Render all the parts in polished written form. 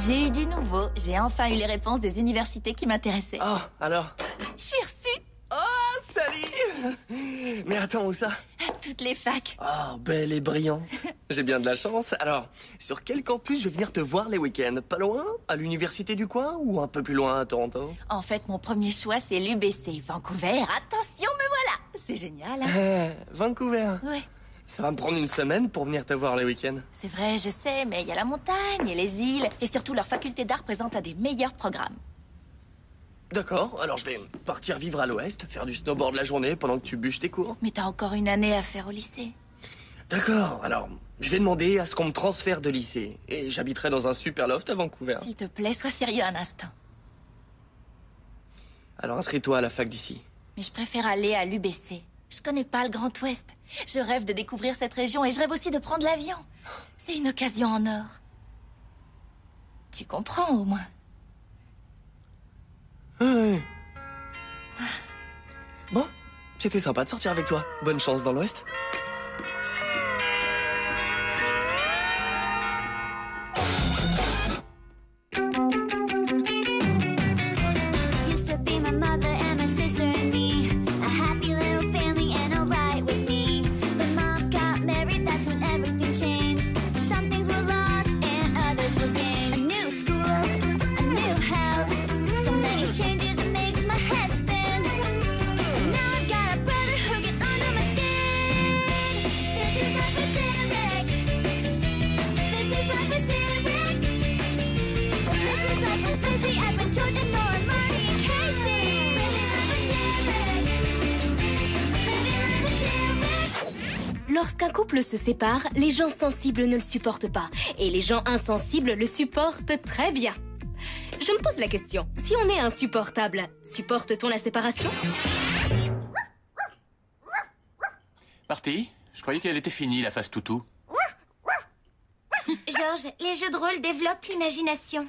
J'ai eu du nouveau. J'ai enfin eu les réponses des universités qui m'intéressaient. Oh, alors? Je suis reçue Oh, salut! Mais attends, où ça? à toutes les facs. Oh, belle et brillante. J'ai bien de la chance. Alors, sur quel campus je vais venir te voir les week-ends? Pas loin? À l'université du coin? Ou un peu plus loin à Toronto? En fait, mon premier choix, c'est l'UBC, Vancouver. Attention, me voilà! C'est génial, hein? Vancouver. Ouais. Ça va me prendre une semaine pour venir te voir les week-ends. C'est vrai, je sais, mais il y a la montagne et les îles. Et surtout, leur faculté d'art présente un des meilleurs programmes. D'accord, alors je vais partir vivre à l'ouest, faire du snowboard la journée pendant que tu bûches tes cours. Mais t'as encore une année à faire au lycée. D'accord, alors je vais demander à ce qu'on me transfère de lycée. Et j'habiterai dans un super loft à Vancouver. S'il te plaît, sois sérieux un instant. Alors inscris-toi à la fac d'ici. Mais je préfère aller à l'UBC. Je connais pas le Grand Ouest. Je rêve de découvrir cette région et je rêve aussi de prendre l'avion. C'est une occasion en or. Tu comprends au moins? Ouais. Bon, c'était sympa de sortir avec toi. Bonne chance dans l'ouest. Used to be my mother and my sister and me, a happy little family and a ride with me. When mom got married, that's when everything changed. Some things were lost and others were gained. A new school, a new house, so many changes it makes my head spin. And now I've got a brother who gets under my skin. This is life with Derek. This is life with Derek. This is life with Lizzie, Edwin, George, and Laura, Marty, and Casey. Living life with Derek. Living life with Derek. Lorsqu'un couple se sépare, les gens sensibles ne le supportent pas. Et les gens insensibles le supportent très bien. Je me pose la question, si on est insupportable, supporte-t-on la séparation? Marty, je croyais qu'elle était finie, la phase toutou. Georges, les jeux de rôle développent l'imagination.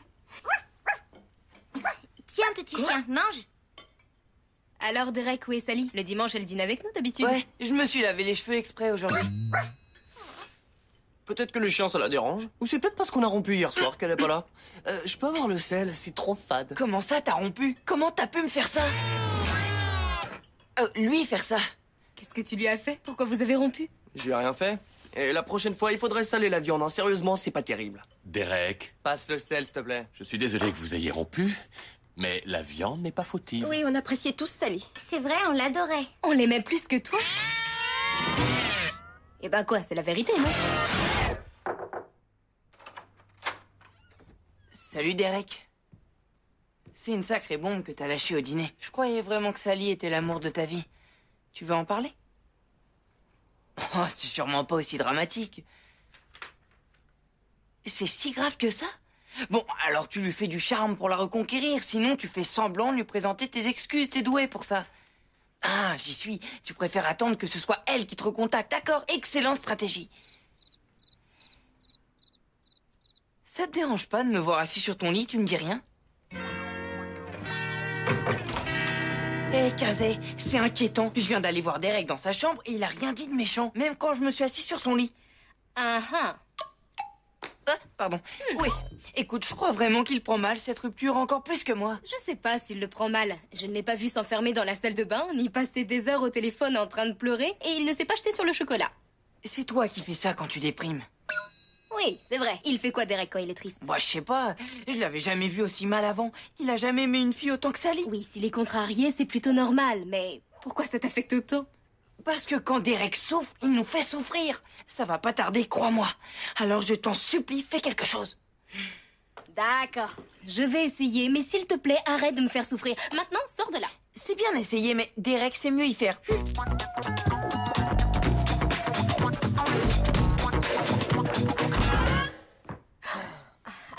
Tiens, petit chien, mange. Alors Derek, où est Sally? Le dimanche, elle dîne avec nous d'habitude. Ouais, je me suis lavé les cheveux exprès aujourd'hui. Peut-être que le chien, ça la dérange. Ou c'est peut-être parce qu'on a rompu hier soir qu'elle est pas là. Je peux avoir le sel, c'est trop fade. Comment ça, t'as rompu? Comment t'as pu me faire ça? Lui faire ça. Qu'est-ce que tu lui as fait? Pourquoi vous avez rompu? Je lui ai rien fait. Et la prochaine fois, il faudrait saler la viande. Hein. Sérieusement, c'est pas terrible. Derek, Passe le sel, s'il te plaît. je suis désolé que vous ayez rompu, mais la viande n'est pas fautive. Oui, on appréciait tous Sally. C'est vrai, on l'adorait. On l'aimait plus que toi? Eh ben quoi, c'est la vérité, non? Salut Derek. C'est une sacrée bombe que t'as lâchée au dîner. Je croyais vraiment que Sally était l'amour de ta vie. Tu veux en parler? Oh, c'est sûrement pas aussi dramatique. C'est si grave que ça? Bon, alors tu lui fais du charme pour la reconquérir, sinon tu fais semblant de lui présenter tes excuses, t'es doué pour ça. Ah, j'y suis. Tu préfères attendre que ce soit elle qui te recontacte. D'accord, excellente stratégie. Ça te dérange pas de me voir assis sur ton lit, tu me dis rien? Hé, Kazé, c'est inquiétant. Je viens d'aller voir Derek dans sa chambre et il a rien dit de méchant, même quand je me suis assis sur son lit. Ah ah. Pardon. Oui. Écoute, je crois vraiment qu'il prend mal cette rupture encore plus que moi. Je sais pas s'il le prend mal. Je ne l'ai pas vu s'enfermer dans la salle de bain, ni passer des heures au téléphone en train de pleurer, et il ne s'est pas jeté sur le chocolat. C'est toi qui fais ça quand tu déprimes. Oui, c'est vrai. Il fait quoi, Derek, quand il est triste? Moi, je sais pas. Je l'avais jamais vu aussi mal avant. Il a jamais aimé une fille autant que Sally. Oui, s'il est contrarié, c'est plutôt normal, mais pourquoi ça t'affecte autant? Parce que quand Derek souffre, il nous fait souffrir. Ça va pas tarder, crois-moi. Alors je t'en supplie, fais quelque chose. D'accord. Je vais essayer, mais s'il te plaît, arrête de me faire souffrir. Maintenant, sors de là. C'est bien essayé, mais Derek, c'est mieux y faire.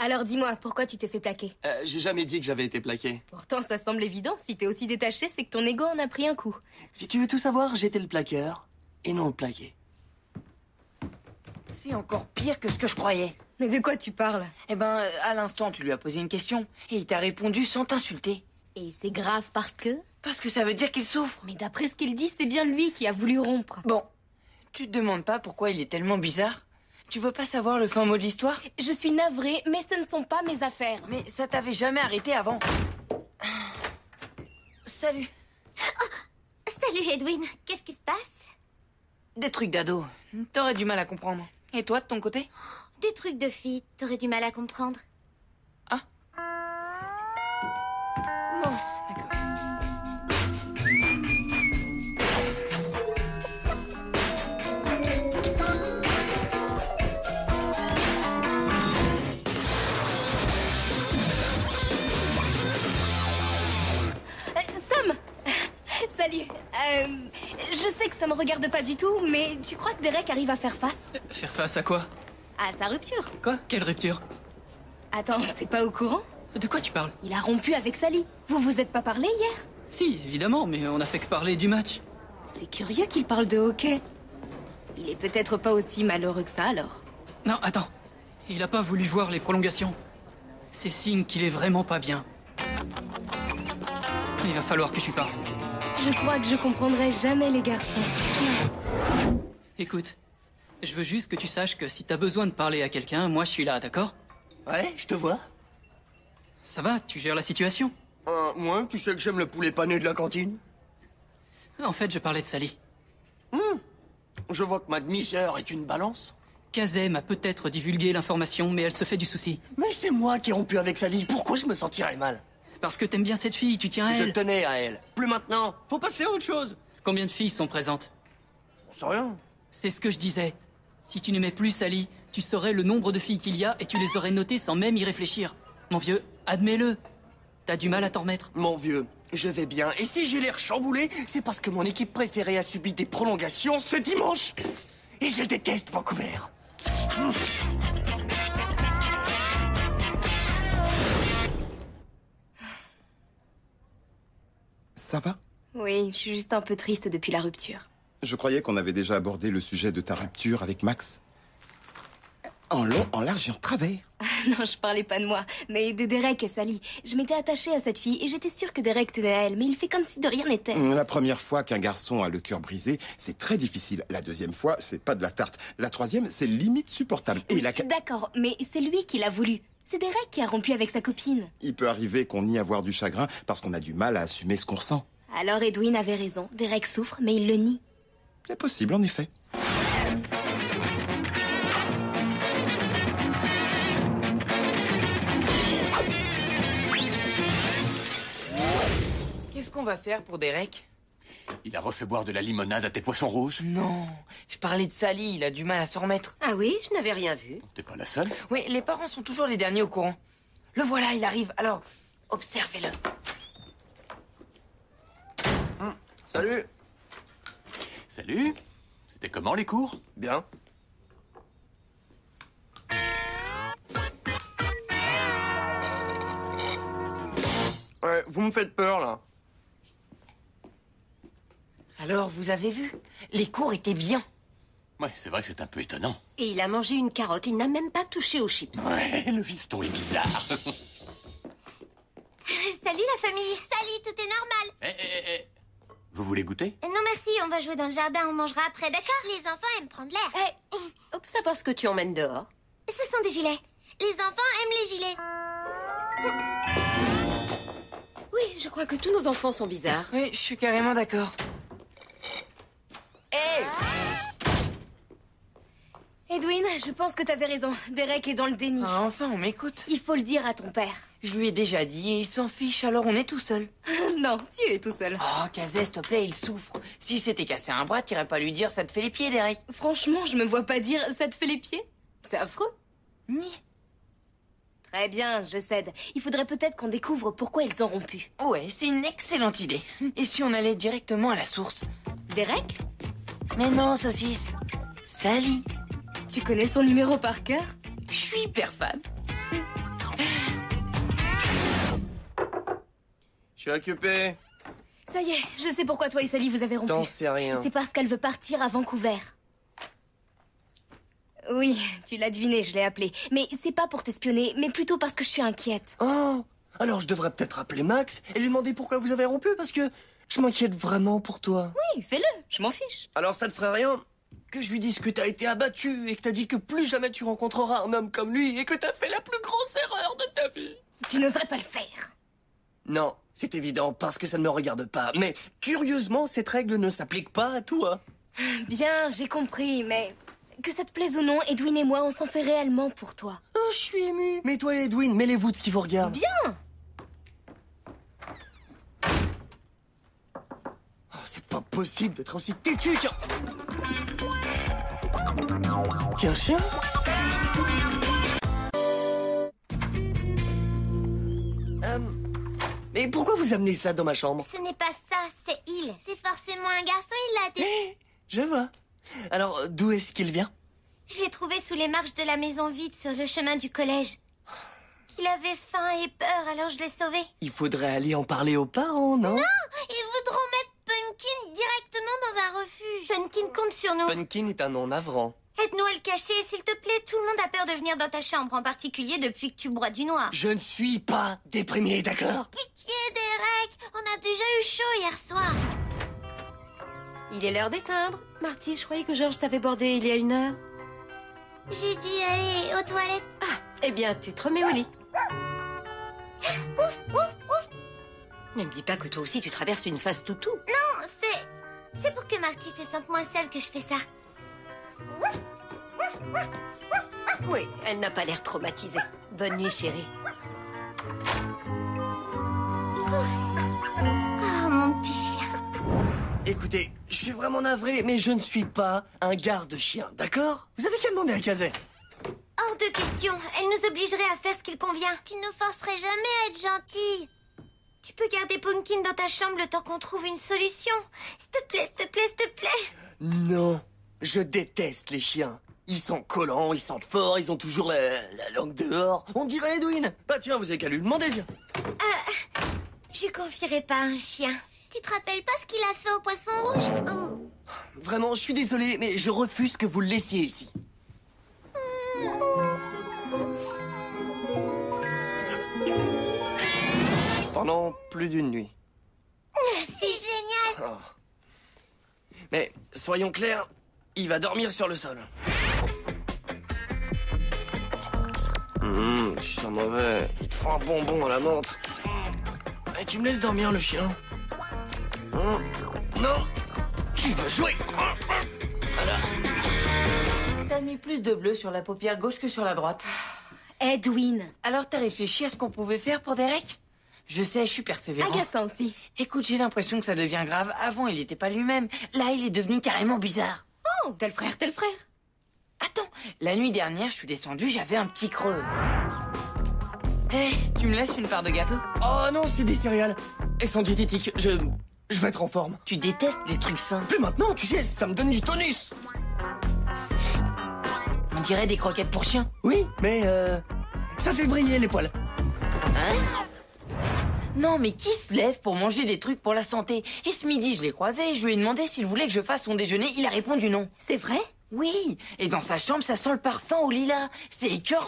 Alors dis-moi, pourquoi tu t'es fait plaquer? J'ai jamais dit que j'avais été plaqué. Pourtant, ça semble évident. Si t'es aussi détaché, c'est que ton ego en a pris un coup. Si tu veux tout savoir, j'étais le plaqueur et non le plaqué. C'est encore pire que ce que je croyais. Mais de quoi tu parles? Eh ben, à l'instant, tu lui as posé une question et il t'a répondu sans t'insulter. Et c'est grave parce que... Parce que ça veut dire qu'il souffre. Mais d'après ce qu'il dit, c'est bien lui qui a voulu rompre. Bon, tu te demandes pas pourquoi il est tellement bizarre? Tu veux pas savoir le fin mot de l'histoire? Je suis navrée, mais ce ne sont pas mes affaires. Mais ça t'avait jamais arrêté avant. Salut. Salut Edwin, qu'est-ce qui se passe? Des trucs d'ado. T'aurais du mal à comprendre. Et toi, de ton côté? Des trucs de filles, t'aurais du mal à comprendre. Ah. Bon, d'accord. Sam Salut. Je sais que ça me regarde pas du tout, mais tu crois que Derek arrive à faire face Faire face à quoi? à sa rupture? Quoi? Quelle rupture? Attends, t'es pas au courant? De quoi tu parles? Il a rompu avec Sally. Vous vous êtes pas parlé hier? Si, évidemment, mais on a fait que parler du match. C'est curieux qu'il parle de hockey. Il est peut-être pas aussi malheureux que ça alors. Non, attends. Il a pas voulu voir les prolongations. C'est signe qu'il est vraiment pas bien. Il va falloir que je lui parle. Je crois que je comprendrai jamais les garçons. Écoute, je veux juste que tu saches que si t'as besoin de parler à quelqu'un, moi je suis là, d'accord? Ouais, je te vois. Ça va, tu gères la situation? Moi, tu sais que j'aime le poulet pané de la cantine. En fait, je parlais de Sally. Je vois que ma demi-sœur est une balance. Kazem a peut-être divulgué l'information, mais elle se fait du souci. Mais c'est moi qui ai rompu avec Sally. Pourquoi je me sentirais mal? Parce que t'aimes bien cette fille, tu tiens à Je elle. tenais à elle. Plus maintenant. Faut passer à autre chose. Combien de filles sont présentes? On sait rien. C'est ce que je disais. Si tu n'aimais plus Sally, tu saurais le nombre de filles qu'il y a et tu les aurais notées sans même y réfléchir. Mon vieux, admets-le. T'as du mal à t'en remettre. Mon vieux, je vais bien. Et si j'ai l'air chamboulé, c'est parce que mon équipe préférée a subi des prolongations ce dimanche. Et je déteste Vancouver. Ça va? Oui, je suis juste un peu triste depuis la rupture. Je croyais qu'on avait déjà abordé le sujet de ta rupture avec Max. En long, en large et en travers. Non, je parlais pas de moi, mais de Derek et Sally. Je m'étais attachée à cette fille et j'étais sûre que Derek tenait à elle, mais il fait comme si de rien n'était. La première fois qu'un garçon a le cœur brisé, c'est très difficile. La deuxième fois, c'est pas de la tarte. La troisième, c'est limite supportable. Et la D'accord, mais c'est lui qui l'a voulu. C'est Derek qui a rompu avec sa copine. Il peut arriver qu'on y avoir du chagrin parce qu'on a du mal à assumer ce qu'on ressent. Alors Edwin avait raison. Derek souffre, mais il le nie. C'est possible, en effet. Qu'est-ce qu'on va faire pour Derek? Il a refait boire de la limonade à tes poissons rouges. Non, je parlais de Sally, il a du mal à s'en remettre. Ah oui, je n'avais rien vu. T'es pas la seule. Oui, les parents sont toujours les derniers au courant. Le voilà, il arrive. Alors, observez-le. Salut. Salut. C'était comment les cours? Bien. Ouais, vous me faites peur, là. Alors, vous avez vu? Les cours étaient bien. Ouais, c'est vrai que c'est un peu étonnant. Et il a mangé une carotte, il n'a même pas touché aux chips. Ouais, le fiston est bizarre. Salut la famille. Salut, tout est normal. Eh. Vous voulez goûter? Non merci, on va jouer dans le jardin, on mangera après, d'accord? Les enfants aiment prendre l'air. On peut savoir ce que tu emmènes dehors. Ce sont des gilets. Les enfants aiment les gilets. Oui, je crois que tous nos enfants sont bizarres. Oui, je suis carrément d'accord. Hé! Edwin, je pense que t'avais raison. Derek est dans le déni. Ah, enfin, on m'écoute. Il faut le dire à ton père. Je lui ai déjà dit et il s'en fiche, alors on est tout seul. Non, tu es tout seul. Oh, Kazé, s'il te plaît, il souffre. S'il s'était cassé un bras, t'irais pas lui dire ça te fait les pieds, Derek. Franchement, je me vois pas dire ça te fait les pieds. C'est affreux. Ni. Très bien, je cède. Il faudrait peut-être qu'on découvre pourquoi ils ont rompu. Ouais, c'est une excellente idée. Et si on allait directement à la source? Derek? Mais non, saucisse. Sally. Tu connais son numéro par cœur? Je suis hyper fan. Je suis occupé. Ça y est, je sais pourquoi toi et Sally vous avez rompu. T'en sais rien. C'est parce qu'elle veut partir à Vancouver. Oui, tu l'as deviné, je l'ai appelée. Mais c'est pas pour t'espionner, mais plutôt parce que je suis inquiète. Oh, alors je devrais peut-être appeler Max et lui demander pourquoi vous avez rompu, parce que je m'inquiète vraiment pour toi. Oui, fais-le, je m'en fiche. Alors ça te ferait rien que je lui dise que t'as été abattu et que t'as dit que plus jamais tu rencontreras un homme comme lui et que t'as fait la plus grosse erreur de ta vie. Tu n'oserais pas le faire. Non, c'est évident parce que ça ne me regarde pas. Mais curieusement, cette règle ne s'applique pas à toi. Bien, j'ai compris, mais... Que ça te plaise ou non, Edwin et moi, on s'en fait réellement pour toi. Oh, je suis ému. Mais toi et Edwin, mêlez-vous de ce qui vous regarde. Bien. Oh, c'est pas possible d'être aussi têtu qu'un... Qu'un chien? Mais pourquoi vous amenez ça dans ma chambre? Ce n'est pas ça, c'est il. C'est forcément un garçon, il l'a dit. Je vois. Alors, d'où est-ce qu'il vient? Je l'ai trouvé sous les marches de la maison vide sur le chemin du collège. Il avait faim et peur, alors je l'ai sauvé. Il faudrait aller en parler aux parents, non? Non, ils voudront mettre Pumpkin directement dans un refuge. Pumpkin compte sur nous. Pumpkin est un nom navrant. Aide-nous à le cacher, s'il te plaît. Tout le monde a peur de venir dans ta chambre, en particulier depuis que tu bois du noir. Je ne suis pas déprimé, d'accord? Pitié, Derek. On a déjà eu chaud hier soir. Il est l'heure d'éteindre. Marty, je croyais que George t'avait bordé il y a 1 heure. J'ai dû aller aux toilettes. Ah, eh bien, tu te remets au lit. Ouf, ouf, ouf. Ne me dis pas que toi aussi tu traverses une phase toutou. Non, c'est pour que Marty se sente moins seule que je fais ça. Oui, elle n'a pas l'air traumatisée. Bonne nuit, chérie. Oh, mon petit chien. Écoutez, je suis vraiment navré, mais je ne suis pas un garde-chien, d'accord? Vous avez qu'à demander à Kazé. Hors de question. Elle nous obligerait à faire ce qu'il convient. Tu nous forcerais jamais à être gentille. Tu peux garder Pumpkin dans ta chambre le temps qu'on trouve une solution. S'il te plaît, s'il te plaît, s'il te plaît. Non, je déteste les chiens. Ils sont collants, ils sentent fort, ils ont toujours la langue dehors. On dirait Edwin. Bah tiens, vous avez qu'à lui demander, tiens. Je confierai pas à un chien. Tu te rappelles pas ce qu'il a fait au poisson rouge? Oh. Vraiment, je suis désolé, mais je refuse que vous le laissiez ici. Pendant plus d'une nuit. C'est génial. Oh. Mais soyons clairs, il va dormir sur le sol. Tu sens mauvais. Il te faut un bonbon à la menthe. Et tu me laisses dormir, le chien? Non. Tu vas jouer. Voilà. T'as mis plus de bleu sur la paupière gauche que sur la droite. Edwin. Alors t'as réfléchi à ce qu'on pouvait faire pour Derek? Je sais, je suis persévérant. Agaçant aussi. Écoute, j'ai l'impression que ça devient grave. Avant, il n'était pas lui-même. Là, il est devenu carrément bizarre. Oh, tel frère, tel frère. Attends, la nuit dernière, je suis descendu, j'avais un petit creux. Hé, tu me laisses une part de gâteau? Oh non, c'est des céréales. Elles sont diététiques. Je vais être en forme. Tu détestes les trucs sains. Plus maintenant, tu sais, ça me donne du tonus. On dirait des croquettes pour chiens. Oui, mais ça fait briller les poils. Hein? Non, mais qui se lève pour manger des trucs pour la santé? Et ce midi, je l'ai croisé, je lui ai demandé s'il voulait que je fasse son déjeuner, il a répondu non. C'est vrai? Oui, et dans sa chambre, ça sent le parfum au lilas. C'est écœurant.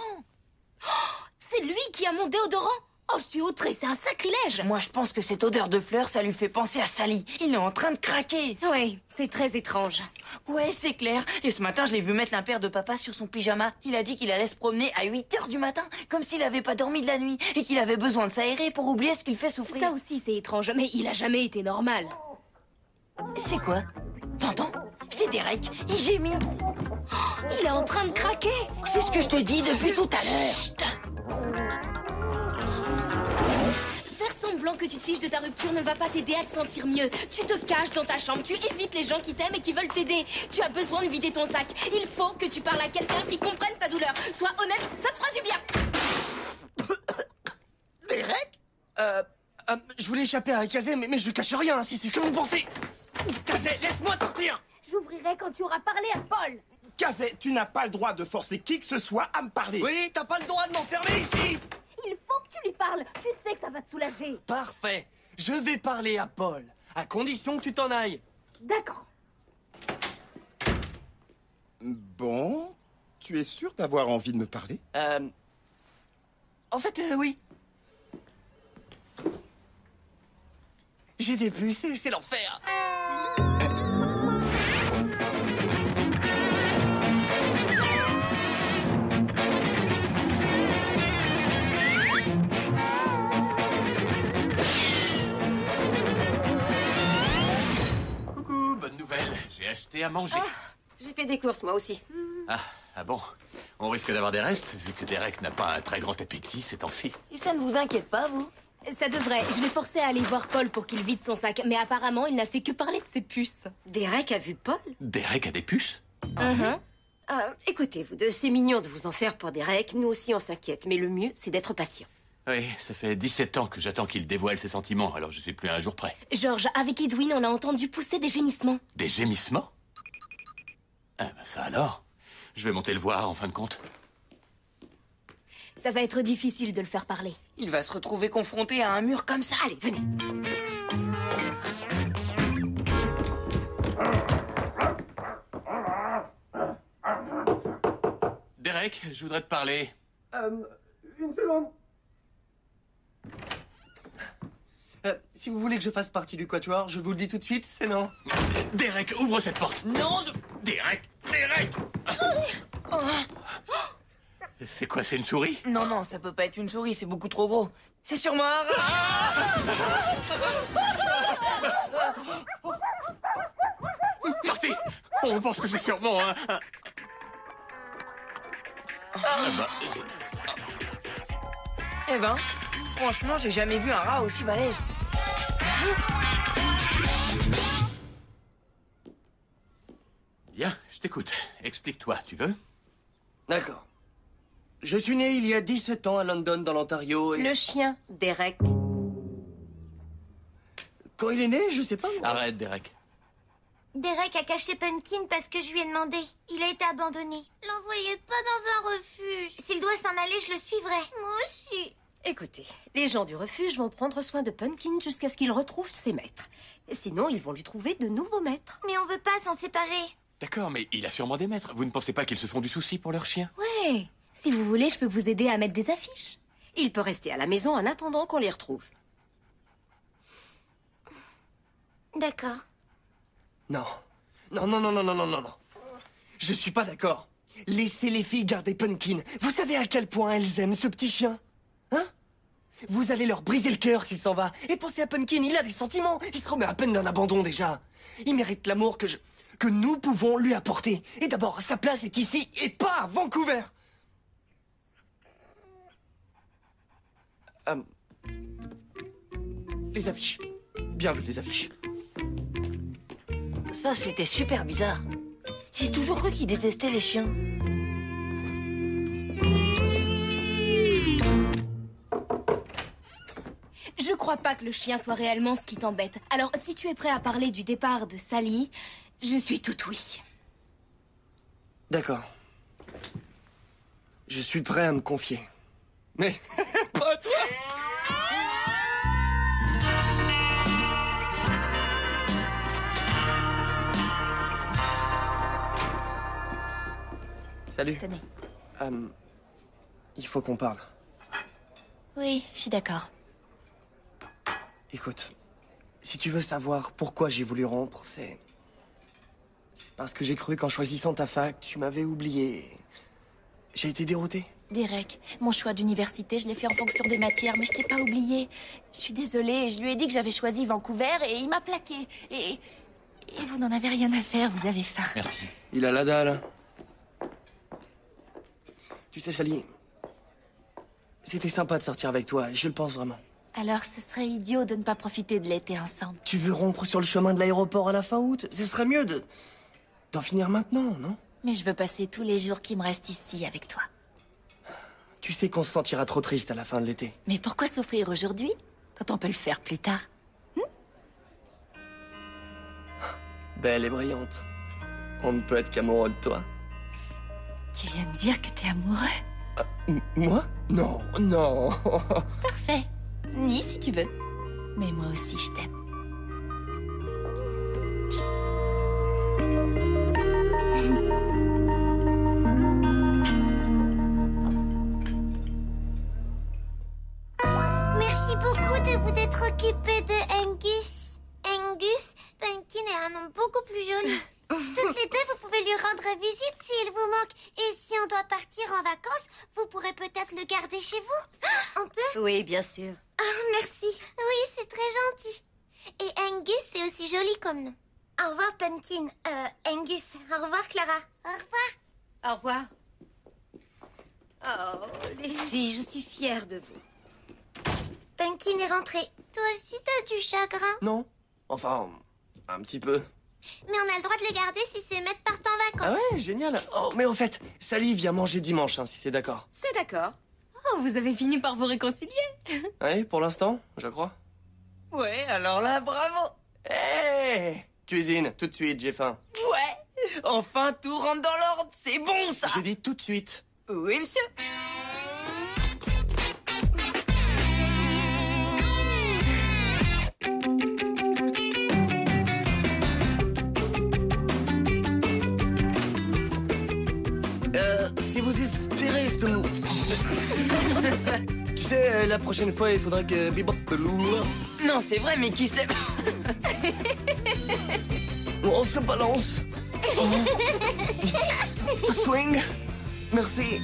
C'est lui qui a mon déodorant? Oh, je suis outrée, c'est un sacrilège. Moi, je pense que cette odeur de fleurs, ça lui fait penser à Sally. Il est en train de craquer. Oui, c'est très étrange. Ouais, c'est clair. Et ce matin, je l'ai vu mettre l'impair de papa sur son pyjama. Il a dit qu'il allait se promener à 8 heures du matin, comme s'il avait pas dormi de la nuit, et qu'il avait besoin de s'aérer pour oublier ce qu'il fait souffrir. Ça aussi, c'est étrange, mais il a jamais été normal. C'est quoi? T'entends? C'est Derek. Il gémit. Il est en train de craquer. C'est ce que je te dis depuis tout à l'heure. Faire semblant que tu te fiches de ta rupture ne va pas t'aider à te sentir mieux. Tu te caches dans ta chambre, tu évites les gens qui t'aiment et qui veulent t'aider. Tu as besoin de vider ton sac. Il faut que tu parles à quelqu'un qui comprenne ta douleur. Sois honnête, ça te fera du bien. Derek? Je voulais échapper à Kazé, mais je cache rien, si c'est ce que vous pensez. Kazé, laisse-moi sortir. J'ouvrirai quand tu auras parlé à Paul. Kazé, tu n'as pas le droit de forcer qui que ce soit à me parler. Oui, t'as pas le droit de m'enfermer ici. Il faut que tu lui parles. Tu sais que ça va te soulager. Parfait. Je vais parler à Paul, à condition que tu t'en ailles. D'accord. Bon, tu es sûr d'avoir envie de me parler? En fait, oui. J'ai des puces et c'est l'enfer. aller à manger. J'ai fait des courses, moi aussi. Ah bon? On risque d'avoir des restes, vu que Derek n'a pas un très grand appétit ces temps-ci. Et ça ne vous inquiète pas, vous? Ça devrait. Je l'ai forcé à aller voir Paul pour qu'il vide son sac, mais apparemment, il n'a fait que parler de ses puces. Derek a vu Paul? Derek a des puces? Écoutez, vous deux, c'est mignon de vous en faire pour Derek. Nous aussi, on s'inquiète. Mais le mieux, c'est d'être patient. Oui, ça fait 17 ans que j'attends qu'il dévoile ses sentiments, alors je suis plus à un jour près. George, avec Edwin, on a entendu pousser des gémissements. Des gémissements? Ah ben ça alors? Je vais monter le voir, en fin de compte. Ça va être difficile de le faire parler. Il va se retrouver confronté à un mur comme ça. Allez, venez. Derek, je voudrais te parler. Une seconde. Si vous voulez que je fasse partie du quatuor, je vous le dis tout de suite, c'est non. Derek, ouvre cette porte. Non, Derek! Derek! C'est quoi, c'est une souris? Non, ça peut pas être une souris, c'est beaucoup trop gros. C'est sûrement un rat. Marty! On pense que c'est sûrement un... Eh ben, franchement, j'ai jamais vu un rat aussi balèze. Bien, je t'écoute. Explique-toi, tu veux? D'accord. Je suis né il y a 17 ans à London, dans l'Ontario, et... Le chien, Derek. Quand il est né, je sais pas, moi. Arrête, Derek. Derek a caché Pumpkin parce que je lui ai demandé. Il a été abandonné. L'envoyez pas dans un refuge. S'il doit s'en aller, je le suivrai. Moi aussi. Écoutez, les gens du refuge vont prendre soin de Pumpkin jusqu'à ce qu'il retrouve ses maîtres. Sinon, ils vont lui trouver de nouveaux maîtres. Mais on veut pas s'en séparer. D'accord, mais il a sûrement des maîtres. Vous ne pensez pas qu'ils se font du souci pour leur chien? Ouais. Si vous voulez, je peux vous aider à mettre des affiches. Il peut rester à la maison en attendant qu'on les retrouve. D'accord. Non. Non. Je suis pas d'accord. Laissez les filles garder Pumpkin. Vous savez à quel point elles aiment ce petit chien? Hein? Vous allez leur briser le cœur s'il s'en va. Et pensez à Pumpkin, il a des sentiments. Il se remet à peine d'un abandon déjà. Il mérite l'amour que nous pouvons lui apporter. Et d'abord, sa place est ici et pas à Vancouver. Les affiches. Bien vu, les affiches. Ça, c'était super bizarre. J'ai toujours cru qu'il détestait les chiens. Je crois pas que le chien soit réellement ce qui t'embête. Alors, si tu es prêt à parler du départ de Sally, je suis tout oui. D'accord. Je suis prêt à me confier. Mais pas toi! Salut. Tenez. Il faut qu'on parle. Oui, je suis d'accord. Écoute, si tu veux savoir pourquoi j'ai voulu rompre, c'est parce que j'ai cru qu'en choisissant ta fac, tu m'avais oublié. J'ai été dérouté. Derek, mon choix d'université, je l'ai fait en fonction des matières, mais je t'ai pas oublié. Je suis désolée, je lui ai dit que j'avais choisi Vancouver et il m'a plaqué. Et vous n'en avez rien à faire, vous avez faim. Merci. Il a la dalle. Tu sais, Sally, c'était sympa de sortir avec toi, je le pense vraiment. Alors, ce serait idiot de ne pas profiter de l'été ensemble. Tu veux rompre sur le chemin de l'aéroport à la fin août? Ce serait mieux d'en finir maintenant, non? Mais je veux passer tous les jours qui me restent ici avec toi. Tu sais qu'on se sentira trop triste à la fin de l'été. Mais pourquoi souffrir aujourd'hui, quand on peut le faire plus tard? Belle et brillante. On ne peut être qu'amoureux de toi. Tu viens de dire que t'es amoureux? Moi? Non, non. Parfait. Ni si tu veux. Mais moi aussi, je t'aime. Merci beaucoup de vous être occupé de Angus. Angus, Pumpkin est un nom beaucoup plus joli. Toutes les deux, vous pouvez lui rendre visite s'il vous manque. Et si on doit partir en vacances, vous pourrez peut-être le garder chez vous. On peut? Oui, bien sûr. Ah, merci. Oui, c'est très gentil. Et Angus, c'est aussi joli comme nom. Au revoir, Pumpkin. Angus. Au revoir, Clara. Au revoir. Au revoir. Oh, les filles, je suis fière de vous. Pumpkin est rentré. Toi aussi, t'as du chagrin. Non. Enfin, un petit peu. Mais on a le droit de le garder si ses maîtres partent en Ah vacances. ouais, génial. Oh, mais au fait, Sally vient manger dimanche, hein, si c'est d'accord. C'est d'accord. Oh, vous avez fini par vous réconcilier. Oui, pour l'instant, je crois. Ouais, alors là, bravo. Hé Cuisine, tout de suite, j'ai faim. Ouais, enfin tout rentre dans l'ordre, c'est bon ça. J'ai dit tout de suite. Oui, monsieur. Si vous espérez... Tu sais, la prochaine fois, il faudrait que... Non, c'est vrai, mais qui sait... On se balance. Se swing. Merci.